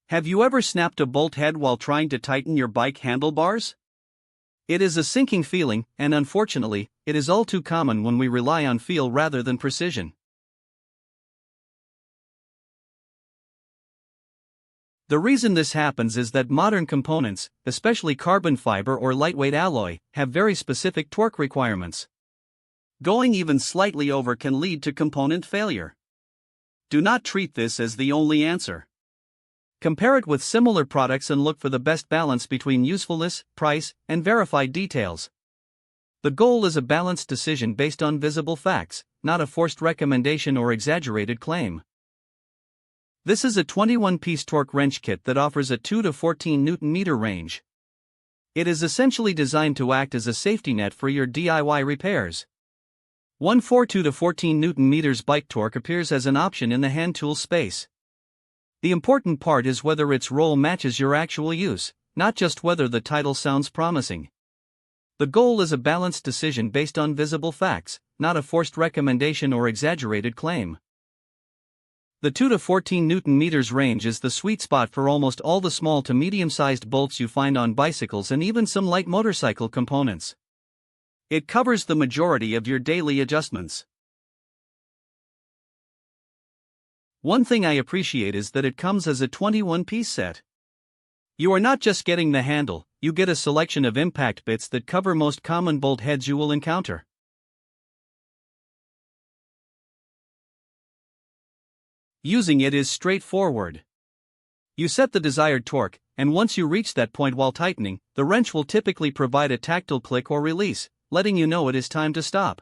Have you ever snapped a bolt head while trying to tighten your bike handlebars? It is a sinking feeling, and unfortunately, it is all too common when we rely on feel rather than precision. The reason this happens is that modern components, especially carbon fiber or lightweight alloy, have very specific torque requirements. Going even slightly over can lead to component failure. Do not treat this as the only answer. Compare it with similar products and look for the best balance between usefulness, price, and verified details. The goal is a balanced decision based on visible facts, not a forced recommendation or exaggerated claim. This is a 21-piece torque wrench kit that offers a 2 to 14 Nm range. It is essentially designed to act as a safety net for your DIY repairs. 142 to 14 Nm bike torque appears as an option in the hand tool space. The important part is whether its role matches your actual use, not just whether the title sounds promising. The goal is a balanced decision based on visible facts, not a forced recommendation or exaggerated claim. The 2 to 14 Nm range is the sweet spot for almost all the small to medium-sized bolts you find on bicycles and even some light motorcycle components. It covers the majority of your daily adjustments. One thing I appreciate is that it comes as a 21-piece set. You are not just getting the handle, you get a selection of impact bits that cover most common bolt heads you will encounter. Using it is straightforward. You set the desired torque, and once you reach that point while tightening, the wrench will typically provide a tactile click or release, letting you know it is time to stop.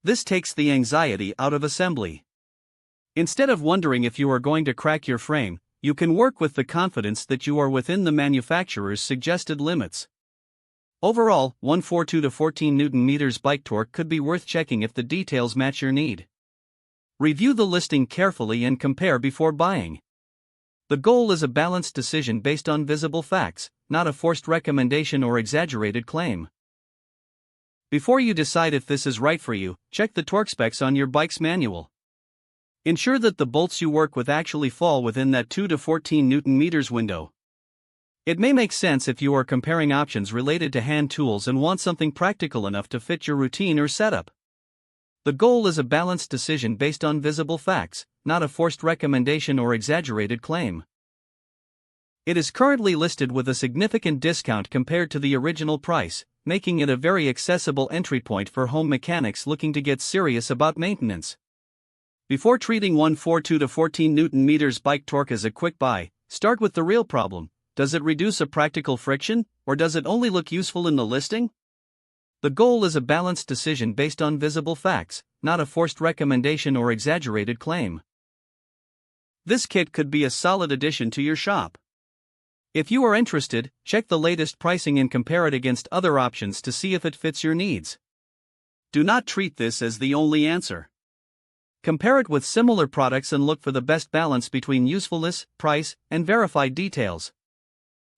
This takes the anxiety out of assembly. Instead of wondering if you are going to crack your frame, you can work with the confidence that you are within the manufacturer's suggested limits. Overall, 142 to 14 Nm bike torque could be worth checking if the details match your need. Review the listing carefully and compare before buying. The goal is a balanced decision based on visible facts, not a forced recommendation or exaggerated claim. Before you decide if this is right for you, check the torque specs on your bike's manual. Ensure that the bolts you work with actually fall within that 2 to 14 Nm window. It may make sense if you are comparing options related to hand tools and want something practical enough to fit your routine or setup. The goal is a balanced decision based on visible facts, not a forced recommendation or exaggerated claim. It is currently listed with a significant discount compared to the original price, making it a very accessible entry point for home mechanics looking to get serious about maintenance. Before treating 142 to 14 Nm bike torque as a quick buy, start with the real problem. Does it reduce a practical friction, or does it only look useful in the listing? The goal is a balanced decision based on visible facts, not a forced recommendation or exaggerated claim. This kit could be a solid addition to your shop. If you are interested, check the latest pricing and compare it against other options to see if it fits your needs. Do not treat this as the only answer. Compare it with similar products and look for the best balance between usefulness, price, and verified details.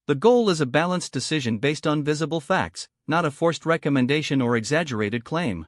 The goal is a balanced decision based on visible facts, not a forced recommendation or exaggerated claim.